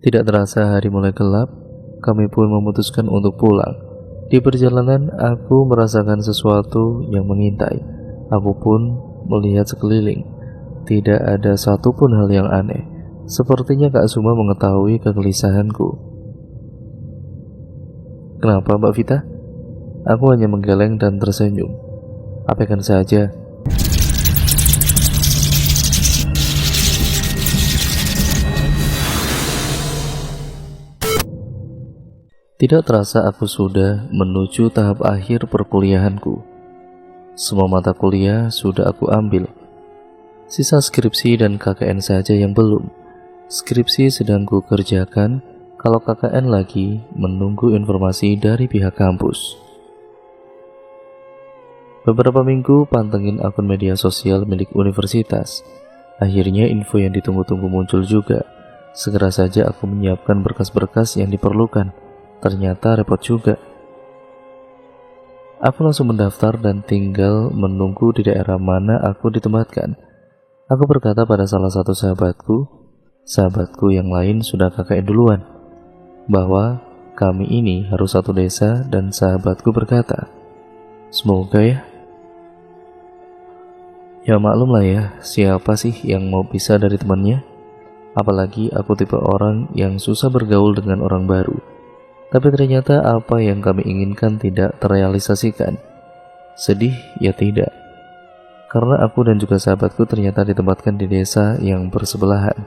Tidak terasa hari mulai gelap, kami pun memutuskan untuk pulang. Di perjalanan, aku merasakan sesuatu yang mengintai. Aku pun melihat sekeliling. Tidak ada satupun hal yang aneh. Sepertinya Kak Suma mengetahui kegelisahanku. Kenapa Mbak Vita? Aku hanya menggeleng dan tersenyum. Abaikan saja. Tidak terasa aku sudah menuju tahap akhir perkuliahanku. Semua mata kuliah sudah aku ambil. Sisa skripsi dan KKN saja yang belum. Skripsi sedang ku kerjakan, kalau KKN lagi menunggu informasi dari pihak kampus. Beberapa minggu pantengin akun media sosial milik universitas. Akhirnya info yang ditunggu-tunggu muncul juga. Segera saja aku menyiapkan berkas-berkas yang diperlukan. Ternyata repot juga. Aku langsung mendaftar dan tinggal menunggu di daerah mana aku ditempatkan. Aku berkata pada salah satu sahabatku yang lain sudah KKN duluan, bahwa kami ini harus satu desa, dan sahabatku berkata, semoga ya. Ya maklum lah ya, siapa sih yang mau pisah dari temannya? Apalagi aku tipe orang yang susah bergaul dengan orang baru. Tapi ternyata apa yang kami inginkan tidak terrealisasikan. Sedih ya tidak, karena aku dan juga sahabatku ternyata ditempatkan di desa yang bersebelahan.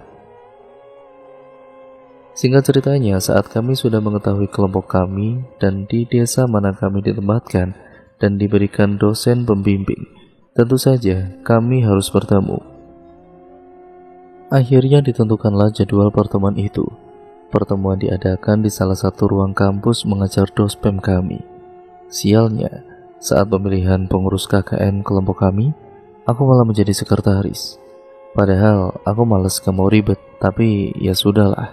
Singkat ceritanya, saat kami sudah mengetahui kelompok kami dan di desa mana kami ditempatkan dan diberikan dosen pembimbing, tentu saja kami harus bertemu. Akhirnya ditentukanlah jadwal pertemuan itu. Pertemuan diadakan di salah satu ruang kampus mengajar dospem kami. Sialnya, saat pemilihan pengurus KKN kelompok kami, aku malah menjadi sekretaris. Padahal aku malas gak mau ribet, tapi ya sudahlah.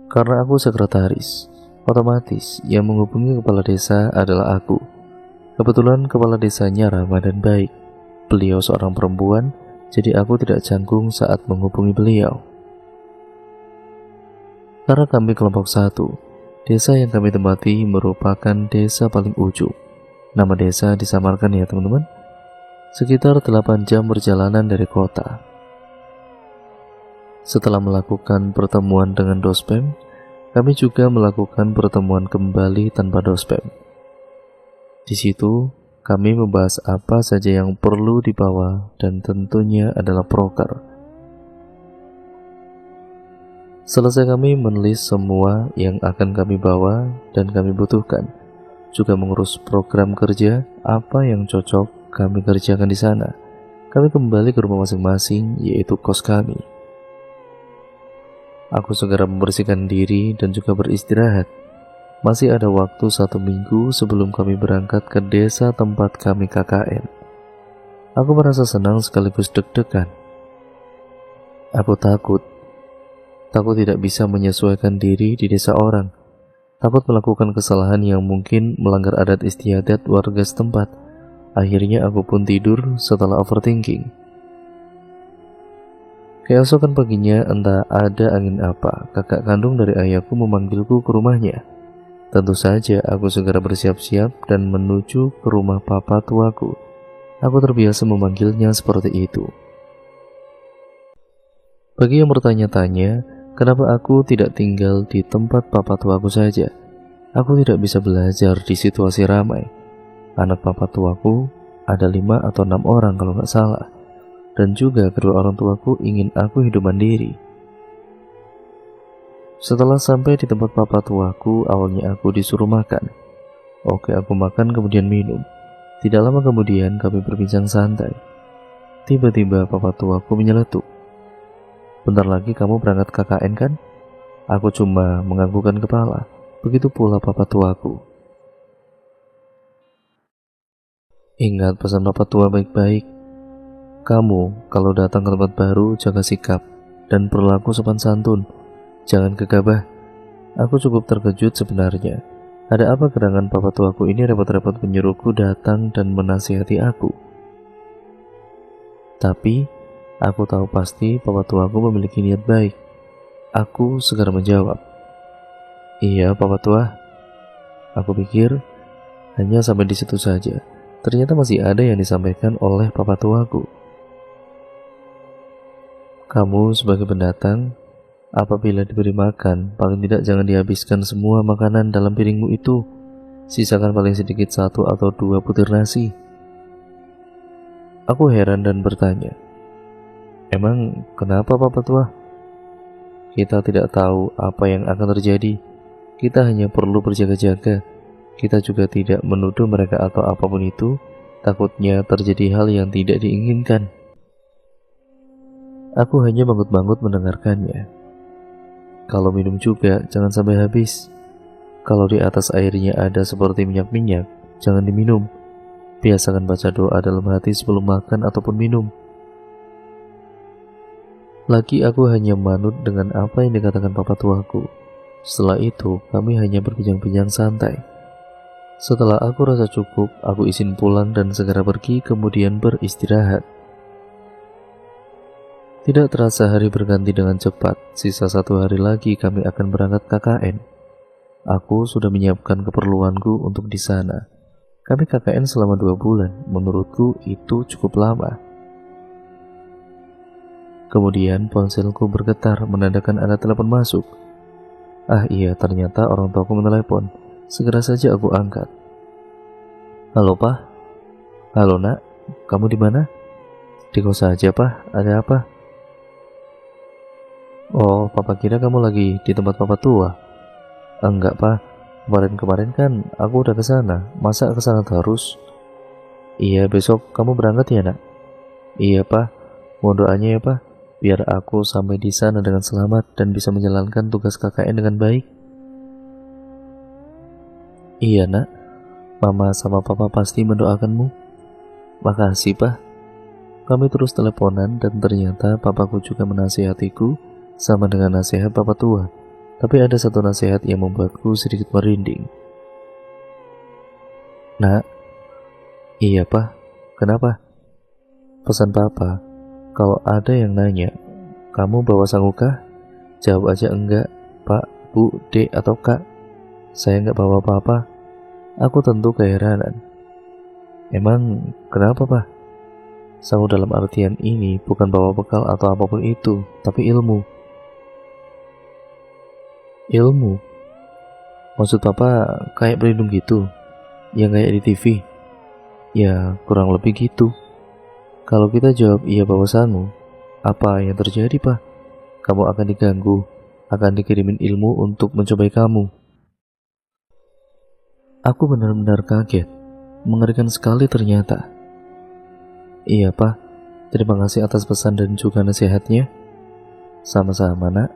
Karena aku sekretaris, otomatis yang menghubungi kepala desa adalah aku. Kebetulan kepala desanya ramah dan baik. Beliau seorang perempuan, jadi aku tidak canggung saat menghubungi beliau. Karena kami kelompok 1, desa yang kami tempati merupakan desa paling ujung. Nama desa disamarkan ya teman-teman, sekitar 8 jam perjalanan dari kota. Setelah melakukan pertemuan dengan dospem, kami juga melakukan pertemuan kembali tanpa dospem. Di situ kami membahas apa saja yang perlu dibawa, dan tentunya adalah proker. Selesai kami menulis semua yang akan kami bawa dan kami butuhkan, juga mengurus program kerja apa yang cocok kami kerjakan di sana. Kami kembali ke rumah masing-masing, yaitu kos kami. Aku segera membersihkan diri dan juga beristirahat. Masih ada waktu 1 minggu sebelum kami berangkat ke desa tempat kami KKN. Aku merasa senang sekaligus deg-degan. Aku takut tidak bisa menyesuaikan diri di desa orang. Takut melakukan kesalahan yang mungkin melanggar adat istiadat warga setempat. Akhirnya aku pun tidur setelah overthinking. Keesokan paginya, entah ada angin apa, kakak kandung dari ayahku memanggilku ke rumahnya. Tentu saja aku segera bersiap-siap dan menuju ke rumah papa tuaku. Aku terbiasa memanggilnya seperti itu. Bagi yang bertanya-tanya, kenapa aku tidak tinggal di tempat papa tuaku saja? Aku tidak bisa belajar di situasi ramai. Anak papa tuaku ada 5 atau 6 orang kalau nggak salah. Dan juga kedua orang tuaku ingin aku hidup mandiri. Setelah sampai di tempat papa tuaku, awalnya aku disuruh makan. Oke, aku makan kemudian minum. Tidak lama kemudian kami berbincang santai. Tiba-tiba papa tuaku menyeletuk. Bentar lagi kamu berangkat KKN kan? Aku cuma menganggukkan kepala. Begitu pula papa tuaku. Ingat pesan papa tua baik-baik. Kamu kalau datang ke tempat baru jaga sikap dan berlaku sopan santun. Jangan gegabah. Aku cukup terkejut sebenarnya. Ada apa gerangan papa tuaku ini repot-repot menyuruhku datang dan menasihati aku? Tapi aku tahu pasti papa tuaku memiliki niat baik. Aku segera menjawab, "Iya, Papa Tua." Aku pikir hanya sampai di situ saja. Ternyata masih ada yang disampaikan oleh Papa Tuaku. "Kamu sebagai pendatang, apabila diberi makan, paling tidak jangan dihabiskan semua makanan dalam piringmu itu. Sisakan paling sedikit 1 atau 2 butir nasi." Aku heran dan bertanya, "Emang kenapa, Papa Tua?" "Kita tidak tahu apa yang akan terjadi. Kita hanya perlu berjaga-jaga. Kita juga tidak menuduh mereka atau apapun itu. Takutnya terjadi hal yang tidak diinginkan." Aku hanya banggut-banggut mendengarkannya. "Kalau minum juga jangan sampai habis. Kalau di atas airnya ada seperti minyak-minyak, jangan diminum. Biasakan baca doa dalam hati sebelum makan ataupun minum." Lagi aku hanya manut dengan apa yang dikatakan Papa Tuaku. Setelah itu kami hanya berbincang-bincang santai. Setelah aku rasa cukup, aku izin pulang dan segera pergi, kemudian beristirahat. Tidak terasa hari berganti dengan cepat. Sisa 1 hari lagi kami akan berangkat KKN. Aku sudah menyiapkan keperluanku untuk di sana. Kami KKN selama 2 bulan. Menurutku itu cukup lama. Kemudian ponselku bergetar menandakan ada telepon masuk. Ah iya, ternyata orang tuaku menelepon. Segera saja aku angkat. "Halo, Pak." "Halo, Nak. Kamu di mana?" "Di kos saja, Pak. Ada apa?" "Oh, Papa kira kamu lagi di tempat Papa Tua." "Enggak, Pak. Kemarin-kemarin kan aku udah ke sana. Masa ke sana terus?" "Iya, besok kamu berangkat ya, Nak?" "Iya, Pak. Mohon doanya ya, Pak, biar aku sampai di sana dengan selamat dan bisa menjalankan tugas KKN dengan baik." "Iya, Nak. Mama sama Papa pasti mendoakanmu." "Makasih, Pak." Kami terus teleponan dan ternyata papaku juga menasihatiku sama dengan nasihat Papa Tua. Tapi ada satu nasihat yang membuatku sedikit merinding. "Nak." "Iya, Pak. Kenapa?" "Pesan Papa, kalau ada yang nanya, kamu bawa sanggukah? Jawab aja enggak, Pak, Bu, Dek, atau Kak. Saya enggak bawa apa-apa." Aku tentu keheranan. "Emang kenapa, Pak?" "Sangguk dalam artian ini bukan bawa bekal atau apapun itu, tapi ilmu." "Ilmu? Maksud Papa kayak pelindung gitu, yang kayak di TV?" "Ya, kurang lebih gitu." Kalau kita jawab iya bawa sangu, apa yang terjadi, Pak? Kamu akan diganggu, akan dikirimin ilmu untuk mencobai kamu. Aku benar-benar kaget, mengerikan sekali ternyata. "Iya, Pak. Terima kasih atas pesan dan juga nasihatnya." "Sama-sama, Nak."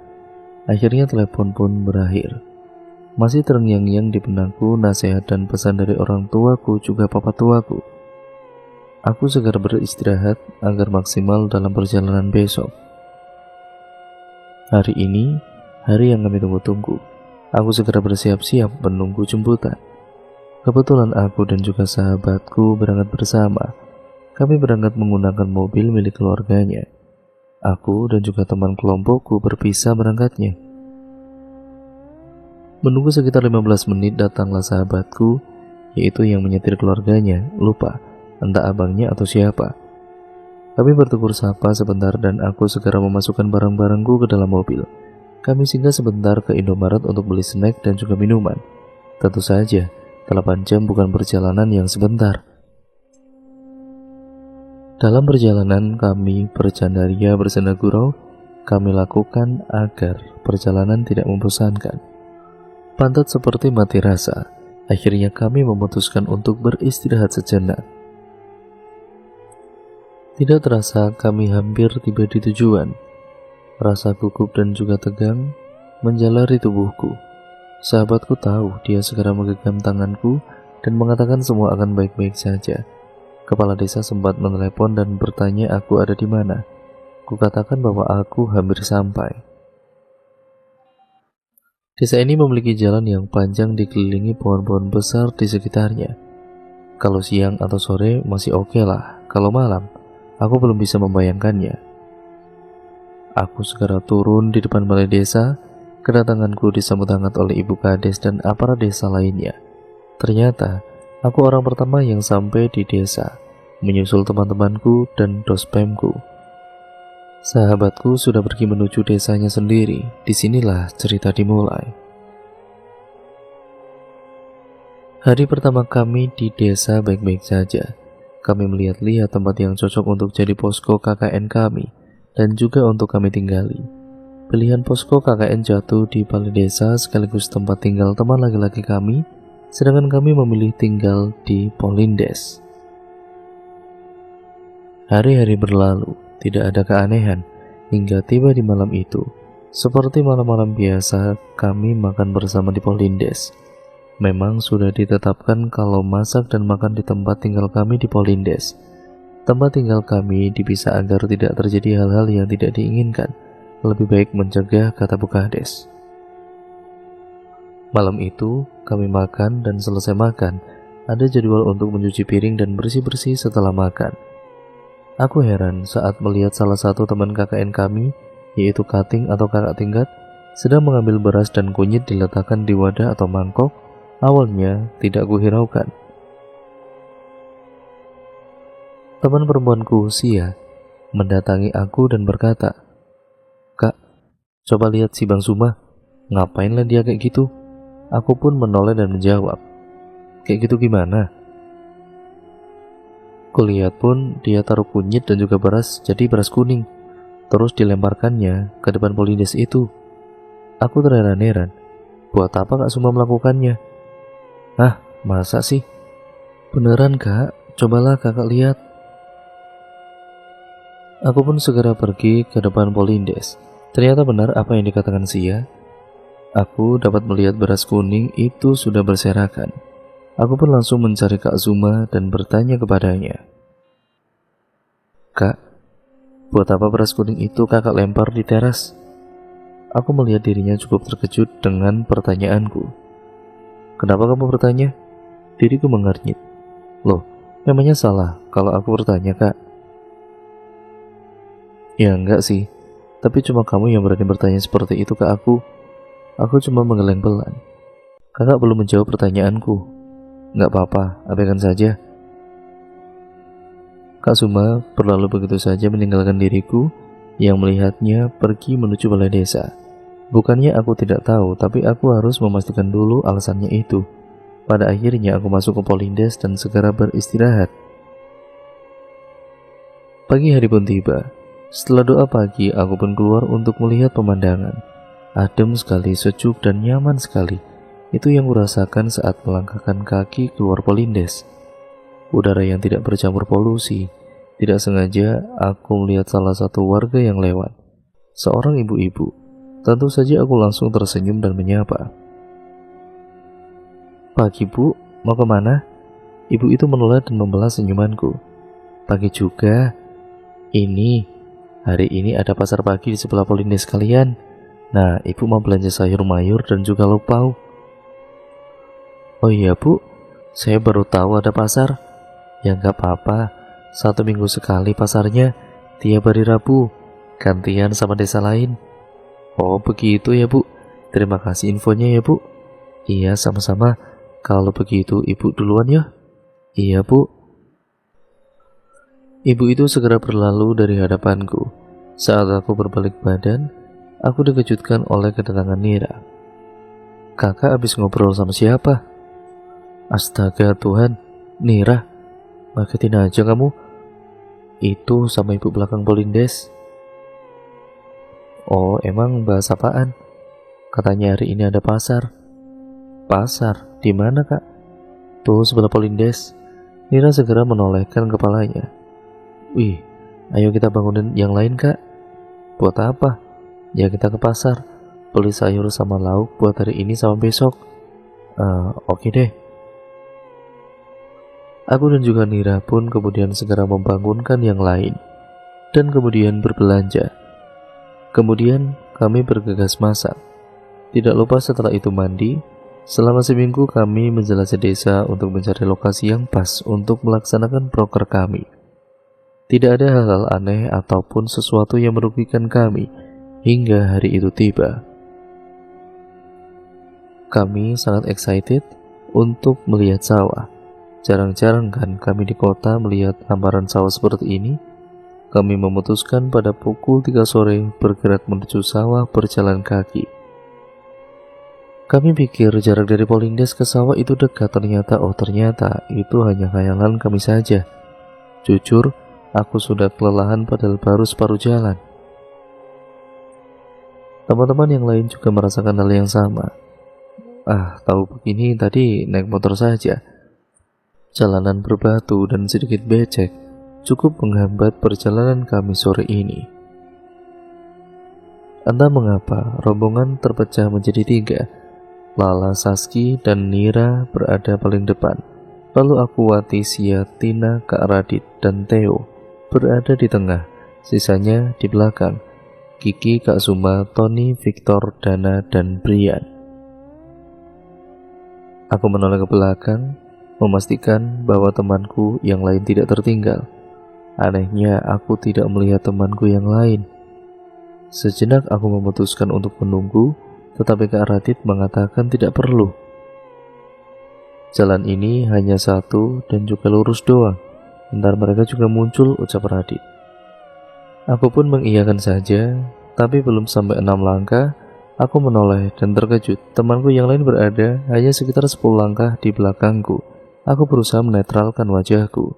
Akhirnya telepon pun berakhir. Masih terngiang-ngiang di benakku nasihat dan pesan dari orang tuaku juga Papa Tuaku. Aku segera beristirahat agar maksimal dalam perjalanan besok. Hari ini, hari yang kami tunggu-tunggu. Aku segera bersiap-siap menunggu jemputan. Kebetulan aku dan juga sahabatku berangkat bersama. Kami berangkat menggunakan mobil milik keluarganya. Aku dan juga teman kelompokku berpisah berangkatnya. Menunggu sekitar 15 menit datanglah sahabatku, yaitu yang menyetir keluarganya, lupa entah abangnya atau siapa. Kami bertegur sapa sebentar dan aku segera memasukkan barang-barangku ke dalam mobil. Kami singgah sebentar ke Indomaret untuk beli snack dan juga minuman. Tentu saja 8 jam bukan perjalanan yang sebentar. Dalam perjalanan kami bercandaria bersenda gurau, kami lakukan agar perjalanan tidak membosankan. Pantat seperti mati rasa, akhirnya kami memutuskan untuk beristirahat sejenak. Tidak terasa kami hampir tiba di tujuan. Rasa gugup dan juga tegang menjalari tubuhku. Sahabatku tahu, dia segera menggenggam tanganku dan mengatakan semua akan baik-baik saja. Kepala desa sempat menelepon dan bertanya aku ada di mana. Kukatakan bahwa aku hampir sampai. Desa ini memiliki jalan yang panjang dikelilingi pohon-pohon besar di sekitarnya. Kalau siang atau sore masih oke lah. Kalau malam, aku belum bisa membayangkannya. Aku segera turun di depan balai desa. Kedatanganku disambut hangat oleh ibu kades dan aparat desa lainnya. Ternyata, aku orang pertama yang sampai di desa, menyusul teman-temanku dan dospemku. Sahabatku sudah pergi menuju desanya sendiri. Disinilah cerita dimulai. Hari pertama kami di desa baik-baik saja. Kami melihat-lihat tempat yang cocok untuk jadi posko KKN kami dan juga untuk kami tinggali. Pilihan posko KKN jatuh di balai desa sekaligus tempat tinggal teman laki-laki kami, sedangkan kami memilih tinggal di Polindes. Hari-hari berlalu, tidak ada keanehan hingga tiba di malam itu. Seperti malam-malam biasa, kami makan bersama di Polindes. Memang sudah ditetapkan kalau masak dan makan di tempat tinggal kami di Polindes. Tempat tinggal kami dipisah agar tidak terjadi hal-hal yang tidak diinginkan. Lebih baik mencegah, kata Bu Kades. Malam itu, kami makan dan selesai makan, ada jadwal untuk mencuci piring dan bersih-bersih setelah makan. Aku heran saat melihat salah satu teman KKN kami, yaitu Kating atau kakak tingkat, sedang mengambil beras dan kunyit diletakkan di wadah atau mangkok. Awalnya tidak kuhiraukan. Teman perempuanku, Sia, mendatangi aku dan berkata, "Kak, coba lihat si Bang Suma, ngapainlah dia kayak gitu?" Aku pun menoleh dan menjawab, "Kayak gitu gimana?" Kulihat pun dia taruh kunyit dan juga beras, jadi beras kuning, terus dilemparkannya ke depan Polindes itu. Aku terheran-heran, buat apa Kak Suma melakukannya? "Ah, masa sih?" "Beneran Kak, cobalah kakak lihat." Aku pun segera pergi ke depan Polindes. Ternyata benar apa yang dikatakan Sia. Aku dapat melihat beras kuning itu sudah berserakan. Aku pun langsung mencari Kak Zuma dan bertanya kepadanya, "Kak, buat apa beras kuning itu kakak lempar di teras?" Aku melihat dirinya cukup terkejut dengan pertanyaanku. "Kenapa kamu bertanya?" Diriku mengernyit. "Loh, memangnya salah kalau aku bertanya, Kak?" "Ya enggak sih, tapi cuma kamu yang berani bertanya seperti itu ke aku." Aku cuma menggeleng pelan. "Kakak belum menjawab pertanyaanku." "Enggak apa-apa, abaikan saja." Kak Suma berlalu begitu saja meninggalkan diriku yang melihatnya pergi menuju balai desa. Bukannya aku tidak tahu, tapi aku harus memastikan dulu alasannya itu. Pada akhirnya aku masuk ke Polindes dan segera beristirahat. Pagi hari pun tiba. Setelah doa pagi, aku pun keluar untuk melihat pemandangan. Adem sekali, sejuk dan nyaman sekali. Itu yang kurasakan saat melangkahkan kaki keluar Polindes. Udara yang tidak bercampur polusi. Tidak sengaja aku melihat salah satu warga yang lewat. Seorang ibu-ibu. Tentu saja aku langsung tersenyum dan menyapa. "Pagi Bu, mau kemana?" Ibu itu menoleh dan membalas senyumanku. "Pagi juga. Hari ini ada pasar pagi di sebelah Polindes kalian. Nah, ibu mau belanja sayur mayur dan juga lauk pauk." "Oh iya Bu, saya baru tahu ada pasar." "Ya nggak apa-apa, 1 minggu sekali pasarnya, tiap hari Rabu, gantian sama desa lain." "Oh begitu ya Bu, terima kasih infonya ya Bu." "Iya sama-sama, kalau begitu ibu duluan ya." "Iya Bu." Ibu itu segera berlalu dari hadapanku. Saat aku berbalik badan, aku dikejutkan oleh kedatangan Nira. "Kakak habis ngobrol sama siapa?" "Astaga Tuhan, Nira, ngagetin aja kamu." "Itu sama ibu belakang Polindes." "Oh, emang bahas apaan?" "Katanya hari ini ada pasar." "Pasar? Di mana Kak?" "Tuh sebelah Polindes." Nira segera menolehkan kepalanya. "Wih, ayo kita bangunin yang lain Kak." "Buat apa?" "Ya kita ke pasar, beli sayur sama lauk buat hari ini sama besok." Oke deh." Aku dan juga Nira pun kemudian segera membangunkan yang lain dan kemudian berbelanja. Kemudian kami bergegas masak. Tidak lupa setelah itu mandi. Selama seminggu kami menjelajahi desa untuk mencari lokasi yang pas untuk melaksanakan proker kami. Tidak ada hal-hal aneh ataupun sesuatu yang merugikan kami hingga hari itu tiba. Kami sangat excited untuk melihat sawah. Jarang-jarang kan kami di kota melihat hamparan sawah seperti ini. Kami memutuskan pada pukul 3 sore bergerak menuju sawah berjalan kaki. Kami pikir jarak dari Polindes ke sawah itu dekat, ternyata itu hanya khayalan kami saja. Jujur, aku sudah kelelahan padahal baru separuh jalan. Teman-teman yang lain juga merasakan hal yang sama. Tahu begini tadi naik motor saja. Jalanan berbatu dan sedikit becek cukup menghambat perjalanan kami sore ini. Entah mengapa rombongan terpecah menjadi 3. Lala, Saski, dan Nira berada paling depan. Lalu aku, Wati, Sia, Tina, Kak Radit, dan Theo berada di tengah. Sisanya di belakang. Kiki, Kak Suma, Tony, Victor, Dana, dan Brian. Aku menoleh ke belakang, memastikan bahwa temanku yang lain tidak tertinggal. Anehnya, aku tidak melihat temanku yang lain. Sejenak aku memutuskan untuk menunggu, tetapi Kak Radit mengatakan tidak perlu. Jalan ini hanya satu dan juga lurus doang. Bentar mereka juga muncul, ucap Radit. Aku pun mengiyakan saja, tapi belum sampai 6 langkah, aku menoleh dan terkejut. Temanku yang lain berada hanya sekitar 10 langkah di belakangku. Aku berusaha menetralkan wajahku.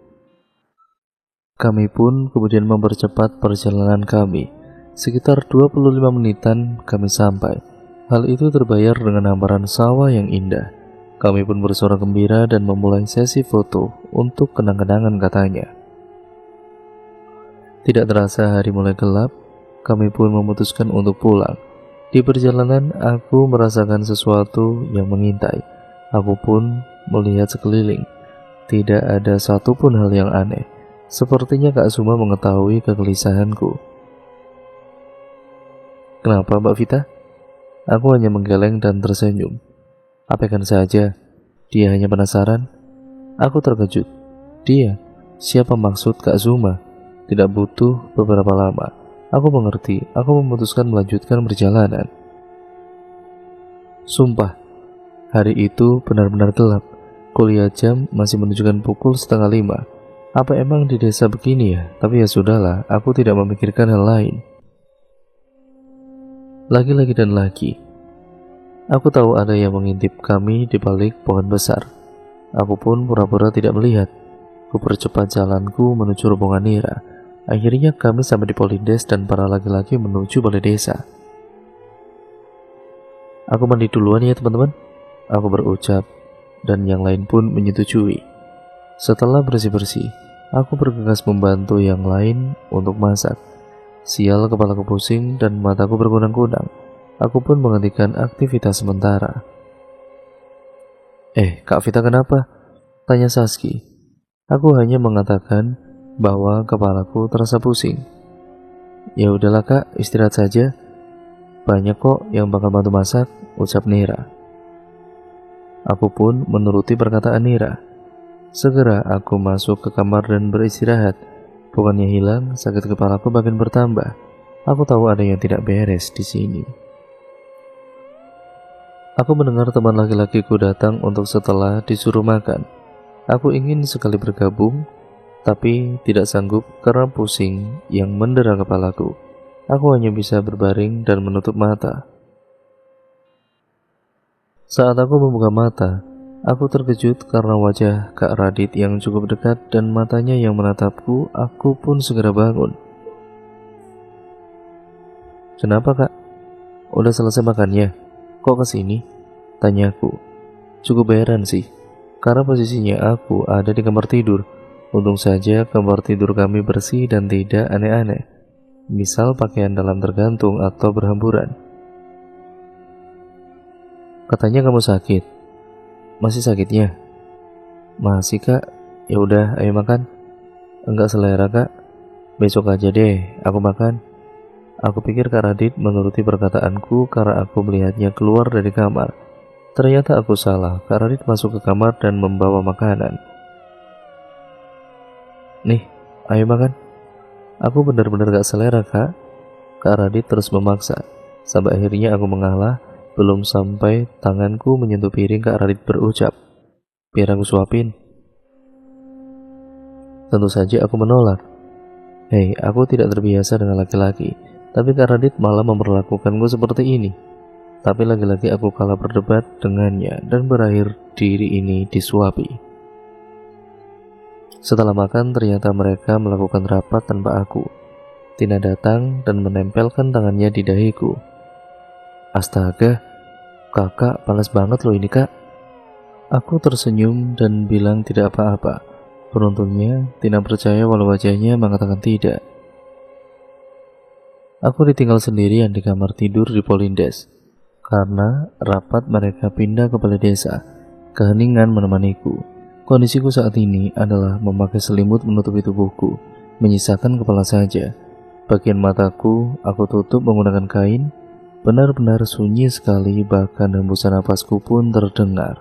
Kami pun kemudian mempercepat perjalanan kami. Sekitar 25 menitan kami sampai. Hal itu terbayar dengan hamparan sawah yang indah. Kami pun bersorak gembira dan memulai sesi foto untuk kenang-kenangan, katanya. Tidak terasa hari mulai gelap, kami pun memutuskan untuk pulang. Di perjalanan aku merasakan sesuatu yang mengintai. Aku pun melihat sekeliling. Tidak ada satupun hal yang aneh. Sepertinya Kak Suma mengetahui kegelisahanku. Kenapa, Mbak Vita? Aku hanya menggeleng dan tersenyum. Abaikan saja, dia hanya penasaran. Aku terkejut. Dia, siapa maksud Kak Suma? Tidak butuh beberapa lama. Aku mengerti, aku memutuskan melanjutkan perjalanan. Sumpah, hari itu benar-benar gelap. Kuliah jam masih menunjukkan pukul 4:30. Apa emang di desa begini ya? Tapi ya sudahlah, aku tidak memikirkan hal lain. Lagi-lagi dan lagi, aku tahu ada yang mengintip kami di balik pohon besar. Aku pun pura-pura tidak melihat. Ku percepat jalanku menuju rombongan Nira. Akhirnya kami sampai di Polindes dan para laki-laki menuju balai desa. Aku mandi duluan ya teman-teman, aku berucap, dan yang lain pun menyetujui. Setelah bersih-bersih, aku bergegas membantu yang lain untuk masak. Sial, kepalaku pusing dan mataku berkunang-kunang. Aku pun menghentikan aktivitas sementara. Kak Vita kenapa? Tanya Saski. Aku hanya mengatakan bahwa kepalaku terasa pusing. Ya udahlah Kak, istirahat saja. Banyak kok yang bakal bantu masak, ucap Nira. Aku pun menuruti perkataan Nira. Segera aku masuk ke kamar dan beristirahat. Bukannya hilang, sakit kepalaku makin bertambah. Aku tahu ada yang tidak beres di sini. Aku mendengar teman laki-lakiku datang untuk setelah disuruh makan. Aku ingin sekali bergabung, tapi tidak sanggup karena pusing yang mendera kepalaku. Aku hanya bisa berbaring dan menutup mata. Saat aku membuka mata, aku terkejut karena wajah Kak Radit yang cukup dekat dan matanya yang menatapku. Aku pun segera bangun. Kenapa Kak? Udah selesai makannya? Kok kesini? Tanyaku. Cukup heran sih, karena posisinya aku ada di kamar tidur. Untung saja kamar tidur kami bersih dan tidak aneh-aneh. Misal pakaian dalam tergantung atau berhamburan. Katanya kamu sakit. Masih sakitnya? Masih Kak. Ya udah, ayo makan. Enggak selera Kak. Besok aja deh, aku makan. Aku pikir Kak Radit menuruti perkataanku karena aku melihatnya keluar dari kamar. Ternyata aku salah. Kak Radit masuk ke kamar dan membawa makanan. Nih, ayo makan. Aku benar-benar gak selera Kak. Kak Radit terus memaksa, sampai akhirnya aku mengalah. Belum sampai tanganku menyentuh piring, Kak Radit berucap, "Biar aku suapin." Tentu saja aku menolak. Hei, aku tidak terbiasa dengan laki-laki, tapi Kak Radit malah memperlakukanku seperti ini. Tapi lagi-lagi aku kalah berdebat dengannya dan berakhir diri ini disuapi. Setelah makan, ternyata mereka melakukan rapat tanpa aku. Tina datang dan menempelkan tangannya di dahiku. "Astaga, kakak panas banget loh ini, Kak." Aku tersenyum dan bilang tidak apa-apa. Beruntungnya, Tina percaya walau wajahnya mengatakan tidak. Aku ditinggal sendirian di kamar tidur di Polindes. Karena rapat mereka pindah ke balai desa, keheningan menemaniku. Kondisiku saat ini adalah memakai selimut menutupi tubuhku, menyisakan kepala saja. Bagian mataku aku tutup menggunakan kain. Benar-benar sunyi sekali, bahkan hembusan napasku pun terdengar.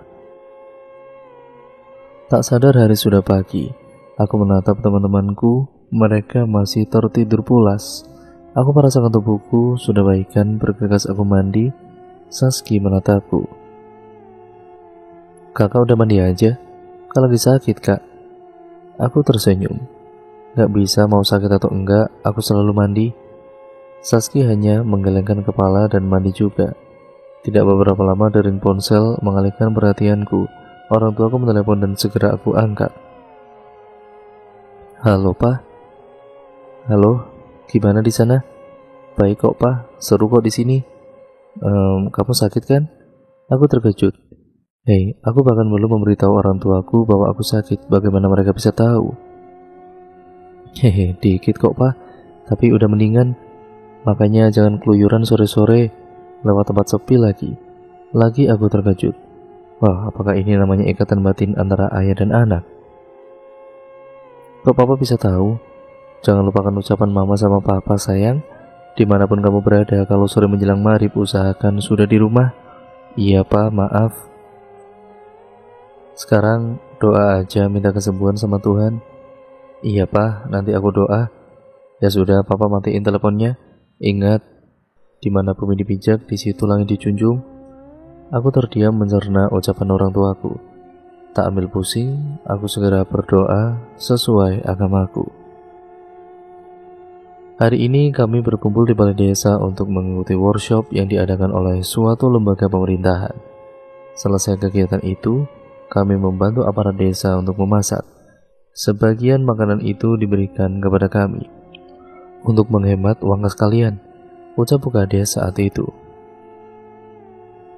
Tak sadar hari sudah pagi. Aku menatap teman-temanku, mereka masih tertidur pulas. Aku merasakan tubuhku sudah baikan, bergegas aku mandi. Saski menatapku. "Kakak udah mandi aja? Kalau lagi sakit, Kak." Aku tersenyum. Gak bisa mau sakit atau enggak, aku selalu mandi. Saski hanya menggelengkan kepala dan mandi juga. Tidak beberapa lama dering ponsel mengalihkan perhatianku. Orang tuaku menelepon dan segera aku angkat. "Halo, Pak." "Halo, gimana di sana?" "Baik kok, Pak. Seru kok di sini." Kamu sakit kan?" Aku terkejut. Hei, aku bahkan belum memberitahu orang tuaku bahwa aku sakit. Bagaimana mereka bisa tahu? "Hehe, dikit kok, Pak. Tapi udah mendingan. Makanya jangan keluyuran sore-sore lewat tempat sepi lagi." Lagi aku terkejut. Wah, apakah ini namanya ikatan batin antara ayah dan anak? "Kok Papa bisa tahu?" "Jangan lupakan ucapan mama sama papa, sayang. Dimanapun kamu berada, kalau sore menjelang maghrib usahakan sudah di rumah." "Iya, Pak, maaf." "Sekarang doa aja, minta kesembuhan sama Tuhan." "Iya, Pak, nanti aku doa." Ya sudah, Papa matiin teleponnya. Ingat, di mana bumi dipijak, di situ langit dijunjung. Aku terdiam mencerna ucapan orang tuaku. Tak ambil pusing, aku segera berdoa sesuai agamaku. Hari ini kami berkumpul di balai desa untuk mengikuti workshop yang diadakan oleh suatu lembaga pemerintahan. Selesai kegiatan itu, kami membantu aparat desa untuk memasak. Sebagian makanan itu diberikan kepada kami untuk menghemat uang kas kalian, ucap Bukades saat itu.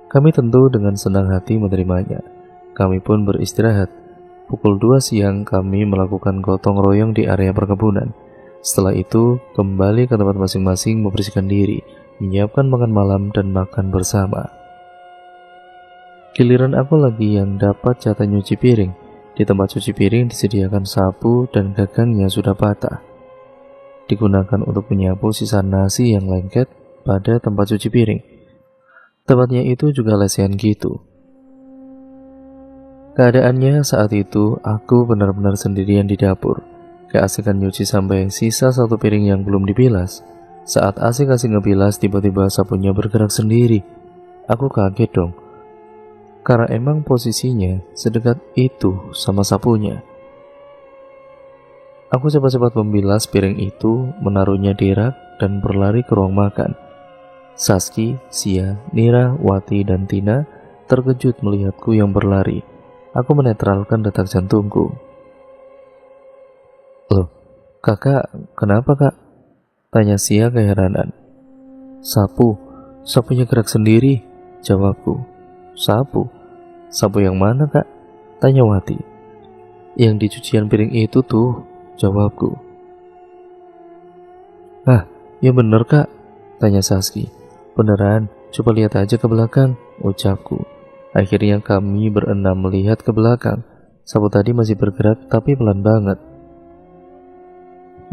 Kami tentu dengan senang hati menerimanya. Kami pun beristirahat. Pukul 2 siang kami melakukan gotong royong di area perkebunan. Setelah itu kembali ke tempat masing-masing membersihkan diri, menyiapkan makan malam dan makan bersama. Giliran aku lagi yang dapat jatah nyuci piring. Di tempat cuci piring disediakan sapu dan gagangnya sudah patah. Digunakan untuk menyapu sisa nasi yang lengket pada tempat cuci piring. Tempatnya itu juga lesehan gitu. Keadaannya saat itu aku benar-benar sendirian di dapur. Keasikan nyuci sampai sisa satu piring yang belum dibilas. Saat asik-asik ngebilas, tiba-tiba sapunya bergerak sendiri. Aku kaget dong, karena emang posisinya sedekat itu sama sapunya. Aku cepat-cepat membilas piring itu, menaruhnya di rak dan berlari ke ruang makan. Saski, Sia, Nira, Wati, dan Tina terkejut melihatku yang berlari. Aku menetralkan detak jantungku. "Loh, kakak, kenapa kak?" tanya Sia keheranan. Sapunya gerak sendiri," jawabku. "Sapu? Sapu yang mana kak?" tanya Wati. "Yang di cucian piring itu tuh," jawabku. "Ah, ya bener kak," tanya Saski. "Beneran, coba lihat aja ke belakang," ucapku. Akhirnya kami berenam melihat ke belakang. Sapu tadi masih bergerak tapi pelan banget.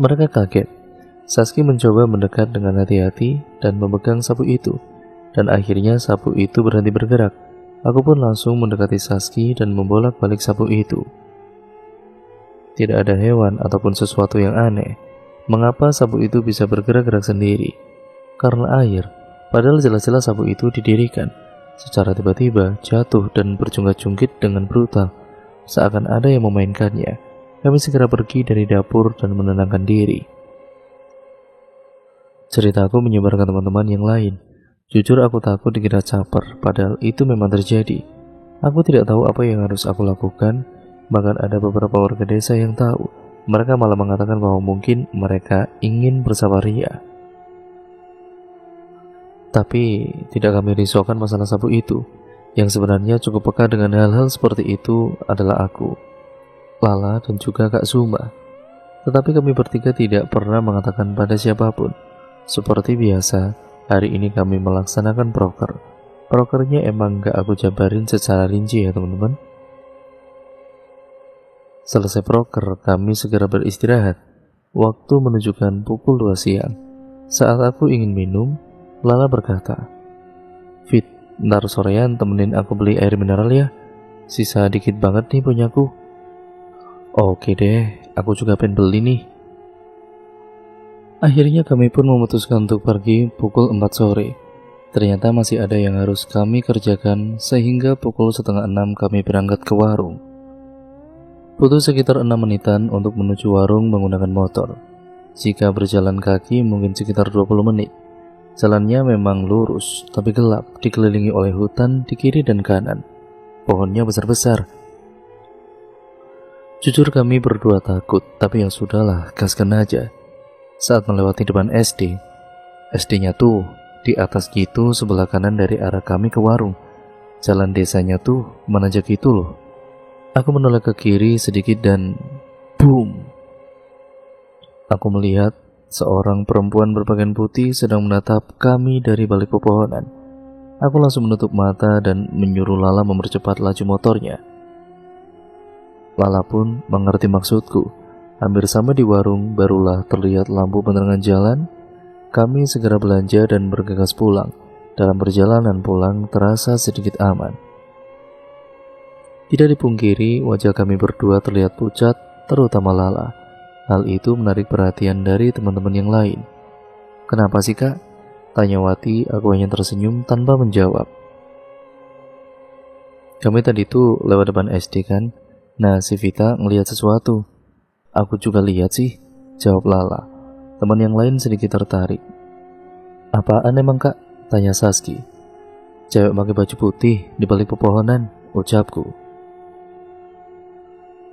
Mereka kaget. Saski mencoba mendekat dengan hati-hati dan memegang sapu itu, dan akhirnya sapu itu berhenti bergerak. Aku pun langsung mendekati Saski dan membolak-balik sapu itu. Tidak ada hewan ataupun sesuatu yang aneh. Mengapa sapu itu bisa bergerak-gerak sendiri? karena air, padahal jelas-jelas sabuk itu didirikan. Secara tiba-tiba jatuh dan berjungkit-jungkit dengan brutal, seakan ada yang memainkannya. Kami segera pergi dari dapur dan menenangkan diri. Ceritaku menyebar ke teman-teman yang lain. Jujur aku takut dikira caper, padahal itu memang terjadi. Aku tidak tahu apa yang harus aku lakukan, bahkan ada beberapa warga desa yang tahu. Mereka malah mengatakan bahwa mungkin mereka ingin bersabaria. Tapi tidak kami risaukan masalah sabuk itu. Yang sebenarnya cukup peka dengan hal-hal seperti itu adalah aku, Lala, dan juga Kak Suma. Tetapi kami bertiga tidak pernah mengatakan pada siapapun. Seperti biasa, hari ini kami melaksanakan proker. Prokernya emang gak aku jabarin secara rinci ya teman-teman. Selesai proker, kami segera beristirahat. Waktu menunjukkan pukul 2 siang. Saat aku ingin minum, Lala berkata, "Fit, ntar sorean temenin aku beli air mineral ya. Sisa dikit banget nih punyaku." "Oke deh, aku juga pengen beli nih." Akhirnya kami pun memutuskan untuk pergi pukul 4 sore. Ternyata masih ada yang harus kami kerjakan sehingga pukul setengah 6 kami berangkat ke warung. Butuh sekitar 6 menitan untuk menuju warung menggunakan motor. Jika berjalan kaki mungkin sekitar 20 menit. Jalannya memang lurus tapi gelap, dikelilingi oleh hutan di kiri dan kanan. Pohonnya besar-besar. Jujur kami berdua takut, tapi ya sudahlah, gaskan aja. Saat melewati depan SD-nya tuh di atas gitu sebelah kanan dari arah kami ke warung. Jalan desanya tuh menanjak gitu loh. Aku menoleh ke kiri sedikit dan boom. Aku melihat seorang perempuan berpakaian putih sedang menatap kami dari balik pepohonan. Aku langsung menutup mata dan menyuruh Lala mempercepat laju motornya. Lala pun mengerti maksudku. Hampir sama di warung, barulah terlihat lampu penerangan jalan. Kami segera belanja dan bergegas pulang. Dalam perjalanan pulang terasa sedikit aman. Tidak dipungkiri, wajah kami berdua terlihat pucat, terutama Lala. Hal itu menarik perhatian dari teman-teman yang lain. "Kenapa sih kak?" tanya Wati. Aku hanya tersenyum tanpa menjawab. "Kami tadi tuh lewat depan SD kan? Nah, si Vita ngelihat sesuatu." "Aku juga lihat sih," jawab Lala. Teman yang lain sedikit tertarik. "Apaan emang kak?" tanya Saski. "Cewek pakai baju putih di balik pepohonan," ucapku.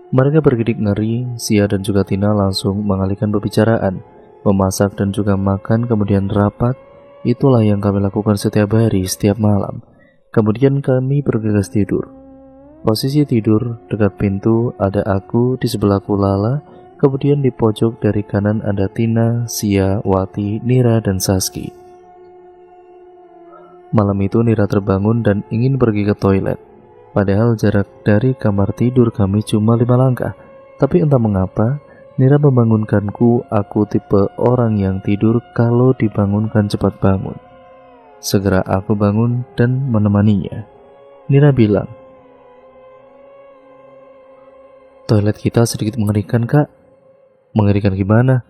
Mereka bergidik ngeri. Sia dan juga Tina langsung mengalihkan pembicaraan. Memasak dan juga makan, kemudian rapat. Itulah yang kami lakukan setiap hari, setiap malam. Kemudian kami bergegas tidur. Posisi tidur dekat pintu ada aku, di sebelahku Lala, kemudian di pojok dari kanan ada Tina, Sia, Wati, Nira, dan Saski. Malam itu Nira terbangun dan ingin pergi ke toilet. Padahal jarak dari kamar tidur kami cuma 5 langkah. Tapi entah mengapa, Nira membangunkanku. Aku tipe orang yang tidur kalau dibangunkan cepat bangun. Segera aku bangun dan menemaninya. Nira bilang, "Toilet kita sedikit mengerikan kak." "Mengerikan gimana?"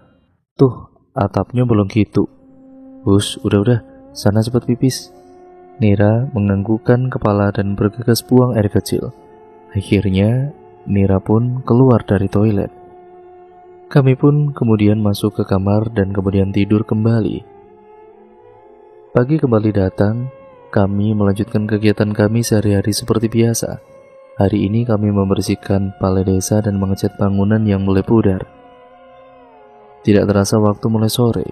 "Tuh, atapnya belum gitu." "Hus, udah, sana cepat pipis." Nira menganggukkan kepala dan bergegas buang air kecil. Akhirnya, Nira pun keluar dari toilet. Kami pun kemudian masuk ke kamar dan kemudian tidur kembali. Pagi kembali datang, kami melanjutkan kegiatan kami sehari-hari seperti biasa. Hari ini kami membersihkan balai desa dan mengecat bangunan yang mulai pudar. Tidak terasa waktu mulai sore.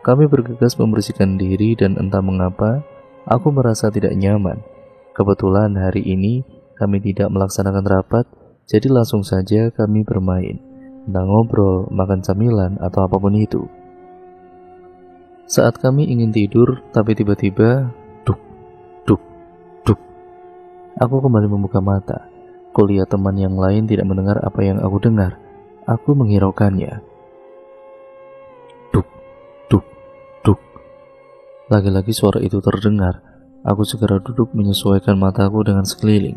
Kami bergegas membersihkan diri dan entah mengapa, aku merasa tidak nyaman. Kebetulan hari ini kami tidak melaksanakan rapat, jadi langsung saja kami bermain. Entah ngobrol, makan camilan, atau apapun itu. Saat kami ingin tidur, tapi tiba-tiba, duk, duk, duk. Aku kembali membuka mata. Kulihat teman yang lain tidak mendengar apa yang aku dengar. Aku menghiraukannya. Duk, duk, duk. Lagi-lagi suara itu terdengar. Aku segera duduk menyesuaikan mataku dengan sekeliling.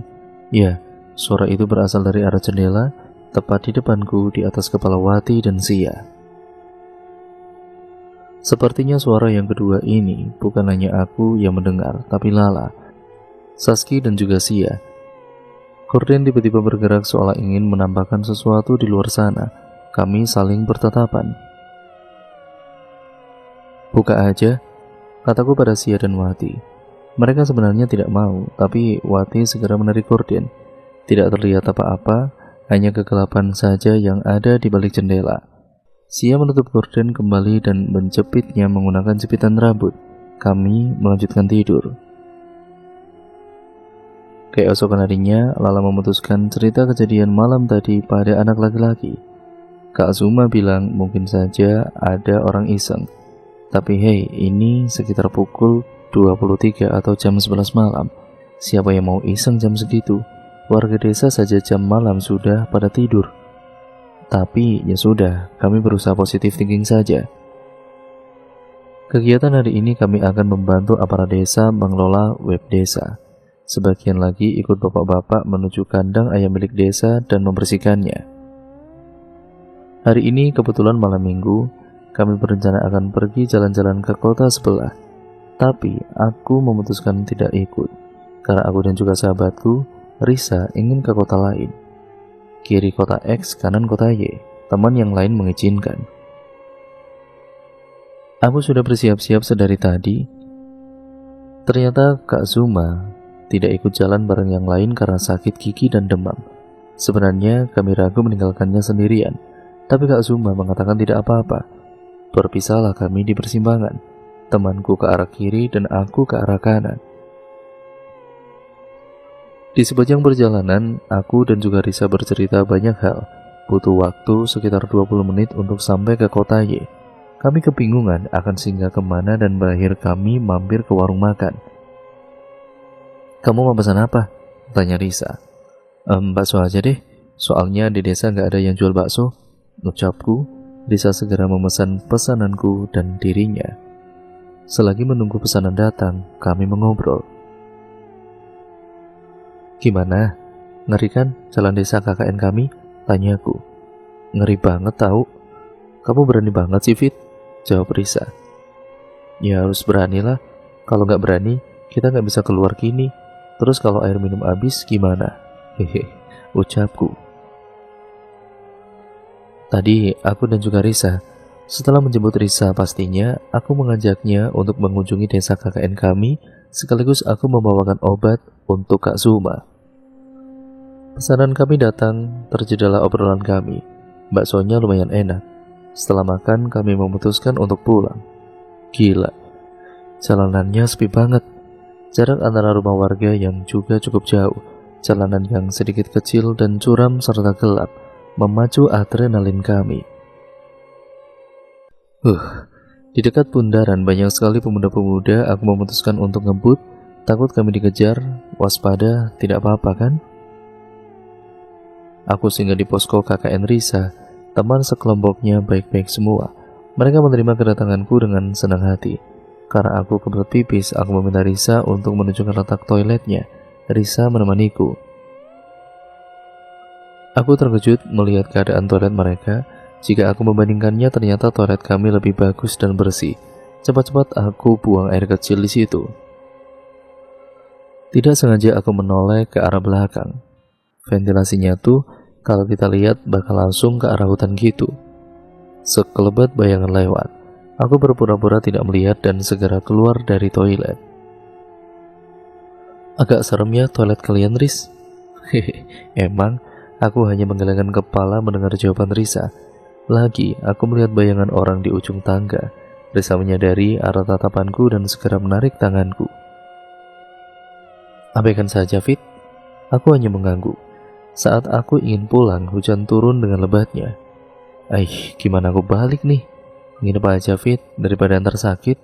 Ya, suara itu berasal dari arah jendela, tepat di depanku di atas kepala Wati dan Sia. Sepertinya suara yang kedua ini bukan hanya aku yang mendengar, tapi Lala, Saski dan juga Sia. Gordon tiba-tiba bergerak seolah ingin menampakkan sesuatu di luar sana. Kami saling bertatapan. "Buka aja," kataku pada Sia dan Wati. Mereka sebenarnya tidak mau, tapi Wati segera menarik gorden. Tidak terlihat apa-apa, hanya kegelapan saja yang ada di balik jendela. Sia menutup gorden kembali dan menjepitnya menggunakan jepitan rambut. Kami melanjutkan tidur. Keesokan harinya, Lala memutuskan cerita kejadian malam tadi pada anak laki-laki. Kak Zuma bilang mungkin saja ada orang iseng. Tapi hey, ini sekitar pukul 23 atau jam 11 malam. Siapa yang mau iseng jam segitu? Warga desa saja jam malam sudah pada tidur. Tapi ya sudah, kami berusaha positif thinking saja. Kegiatan hari ini kami akan membantu aparat desa mengelola web desa. Sebagian lagi ikut bapak-bapak menuju kandang ayam milik desa dan membersihkannya. Hari ini kebetulan malam minggu, kami berencana akan pergi jalan-jalan ke kota sebelah. Tapi aku memutuskan tidak ikut, karena aku dan juga sahabatku, Risa, ingin ke kota lain. Kiri kota X, kanan kota Y. Teman yang lain mengizinkan. Aku sudah bersiap-siap sedari tadi. Ternyata Kak Zuma tidak ikut jalan bareng yang lain karena sakit gigi dan demam. Sebenarnya kami ragu meninggalkannya sendirian, tapi Kak Zuma mengatakan tidak apa-apa. Berpisahlah kami di persimpangan. Temanku ke arah kiri dan aku ke arah kanan. Di sepanjang perjalanan, aku dan juga Risa bercerita banyak hal. Butuh waktu sekitar 20 menit untuk sampai ke kota Y. Kami kebingungan akan singgah kemana dan berakhir kami mampir ke warung makan. "Kamu mau pesan apa?" tanya Risa. Bakso aja deh, soalnya di desa gak ada yang jual bakso," ucapku. Risa segera memesan pesananku dan dirinya. Selagi menunggu pesanan datang, kami mengobrol. "Gimana? Ngeri kan jalan desa KKN kami?" tanyaku. "Ngeri banget tahu." "Kamu berani banget sih, Fit," jawab Risa. "Ya harus beranilah. Kalau nggak berani, kita nggak bisa keluar gini. Terus kalau air minum habis gimana?" Hehe, ucapku. Tadi aku dan juga Risa. Setelah menjemput Risa pastinya, aku mengajaknya untuk mengunjungi desa KKN kami, sekaligus aku membawakan obat untuk Kak Zuma. Pesanan kami datang, terjadilah obrolan kami. Baksonya lumayan enak. Setelah makan, kami memutuskan untuk pulang. Gila, jalanannya sepi banget. Jarak antara rumah warga yang juga cukup jauh, jalanan yang sedikit kecil dan curam serta gelap, memacu adrenalin kami. Di dekat bundaran banyak sekali pemuda-pemuda. Aku memutuskan untuk ngebut. Takut kami dikejar. Waspada, tidak apa-apa kan? Aku singgah di posko KKN Risa. Teman sekelompoknya baik-baik semua. Mereka menerima kedatanganku dengan senang hati. Karena aku kebelet pipis, aku meminta Risa untuk menunjukkan letak toiletnya. Risa menemaniku. Aku terkejut melihat keadaan toilet mereka. Jika aku membandingkannya, ternyata toilet kami lebih bagus dan bersih. Cepat-cepat aku buang air kecil di situ. Tidak sengaja aku menoleh ke arah belakang. Ventilasinya tuh kalau kita lihat bakal langsung ke arah hutan gitu. Sekelebat bayangan lewat. Aku berpura-pura tidak melihat dan segera keluar dari toilet. "Agak serem ya toilet kalian, Riz?" Hehe, emang aku hanya menggelengkan kepala mendengar jawaban Risa. Lagi, aku melihat bayangan orang di ujung tangga. Risa menyadari arah tatapanku dan segera menarik tanganku. "Abaikan saja, Fit." Aku hanya mengangguk. Saat aku ingin pulang, hujan turun dengan lebatnya. Gimana aku balik nih? Nginep aja, Fit, daripada antar sakit.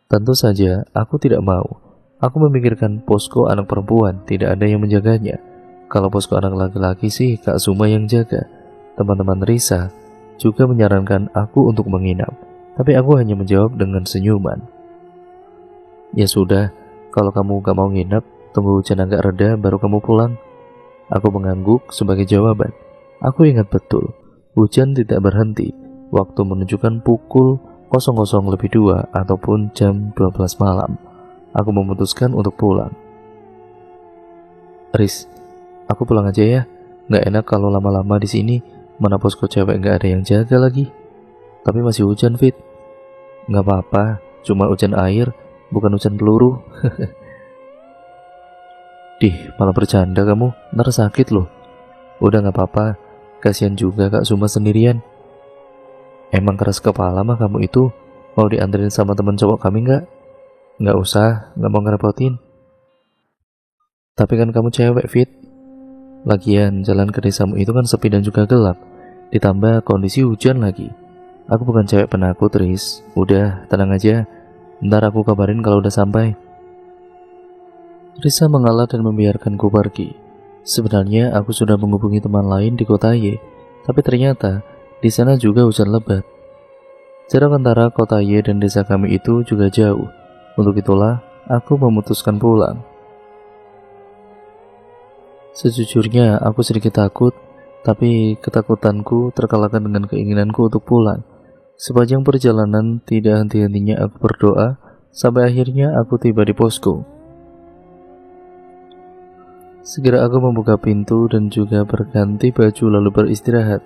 Tentu saja, aku tidak mau. Aku memikirkan posko anak perempuan, tidak ada yang menjaganya. Kalau posko anak laki-laki sih, Kak Zuma yang jaga. Teman-teman Risa juga menyarankan aku untuk menginap, tapi aku hanya menjawab dengan senyuman. "Ya sudah, kalau kamu gak mau nginap, tunggu hujan agak reda baru kamu pulang." Aku mengangguk sebagai jawaban. Aku ingat betul, hujan tidak berhenti. Waktu menunjukkan pukul 00:02 ataupun jam 12 malam. Aku memutuskan untuk pulang. Riz, aku pulang aja ya. Nggak enak kalau lama-lama di sini. Mana posko cewek nggak ada yang jaga lagi. Tapi masih hujan, Fit. Nggak apa-apa, cuma hujan air, bukan hujan peluru. Dih, malah bercanda kamu, ntar sakit loh. Udah nggak apa-apa, kasihan juga Kak Suma sendirian. Emang keras kepala mah kamu itu. Mau dianterin sama teman cowok kami nggak? Nggak usah, nggak mau ngerepotin. Tapi kan kamu cewek, Fit. Lagian jalan ke desamu itu kan sepi dan juga gelap. Ditambah kondisi hujan lagi. Aku bukan cewek penakut, Riz. Udah, tenang aja. Ntar aku kabarin kalau udah sampai. Risa mengalah dan membiarkanku pergi. Sebenarnya aku sudah menghubungi teman lain di kota Y, tapi ternyata di sana juga hujan lebat. Jarak antara kota Y dan desa kami itu juga jauh. Untuk itulah aku memutuskan pulang. Sejujurnya aku sedikit takut, tapi ketakutanku terkalahkan dengan keinginanku untuk pulang. Sepanjang perjalanan tidak henti-hentinya aku berdoa, sampai akhirnya aku tiba di posko. Segera aku membuka pintu dan juga berganti baju lalu beristirahat.